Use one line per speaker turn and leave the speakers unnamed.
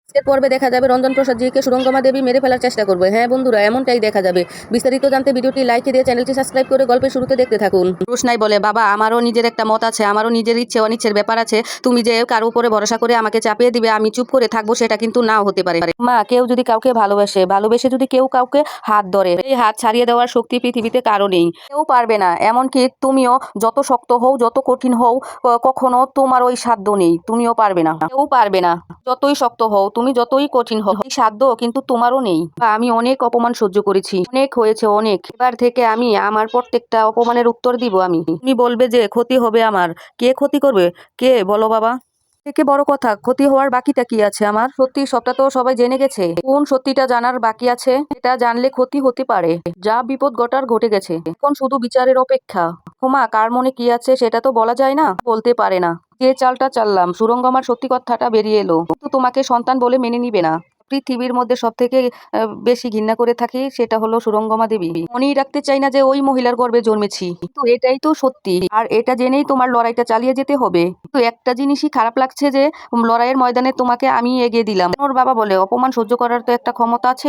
আজকের পর্বে দেখা যাবে রঞ্জন প্রসাদ জিকে সুরঙ্গমা দেবী মেরে ফেলার চেষ্টা করবে। হ্যাঁ বন্ধুরা, এমনটাই দেখা যাবে। বিস্তারিত জানতে ভিডিওটি লাইক দিয়ে চ্যানেলটি সাবস্ক্রাইব করে গল্পের শুরুতে দেখতে থাকুন। রোশনাই বলে, বাবা আমারও নিজের একটা মত আছে, আমারও নিজের ইচ্ছে অনিচ্ছের ব্যাপার আছে। তুমি যে কারো উপরে ভরসা করে আমাকে চাপিয়ে দিবে আমি চুপ করে থাকবো সেটা কিন্তু নাও হতে পারে। মা, কেউ যদি কাউকে ভালোবেসে যদি কেউ কাউকে হাত ধরে, এই হাত ছাড়িয়ে দেওয়ার শক্তি পৃথিবীতে কারো নেই, কেউ পারবে না। এমনকি তুমিও যত শক্ত হও যত কঠিন হও কখনো তোমার ওই সাধ্য নেই, তুমিও পারবে না, কেউ পারবে না। যতই শক্ত হও তুমি, যতই কঠিন হও, এই সাধ্য কিন্তু তোমারও নেই। আমি অনেক অপমান সহ্য করেছি, অনেক হয়েছে অনেক। এবার থেকে আমি আমার প্রত্যেকটা অপমানের উত্তর দিব আমি। তুমি বলবে যে ক্ষতি হবে আমার, কে ক্ষতি করবে? কে বলো বাবা? থেকে বড় কথা, ক্ষতি হওয়ার বাকিটা কি আছে আমার? সত্যি সবটা তো সবাই জেনে গেছে, কোন সত্যিটা জানার বাকি আছে? এটা জানলে ক্ষতি হতে পারে, যা বিপদ ঘটার ঘটে গেছে, এখন শুধু বিচারের অপেক্ষা। হুমা, কার মনে কি আছে সেটা তো বলা যায় না, বলতে পারে না। যে চালটা চাললাম, সুরঙ্গমার সত্যি কথাটা বেরিয়ে এলো, কিন্তু তোমাকে সন্তান বলে মেনে নিবে না। পৃথিবীর মধ্যে সব থেকে বেশি ঘৃণা করে থাকি সেটা হলো সুরঙ্গমা দেবী। মনেই রাখতে চাই না যে ওই মহিলার গর্ভে জন্মেছি, কিন্তু এটাই তো সত্যি। আর এটা জেনেই তোমার লড়াইটা চালিয়ে যেতে হবে। কিন্তু একটা জিনিসই খারাপ লাগছে যে লড়াইয়ের ময়দানে তোমাকে আমি এগিয়ে দিলাম। ওর বাবা বলে, অপমান সহ্য করার তো একটা ক্ষমতা আছে।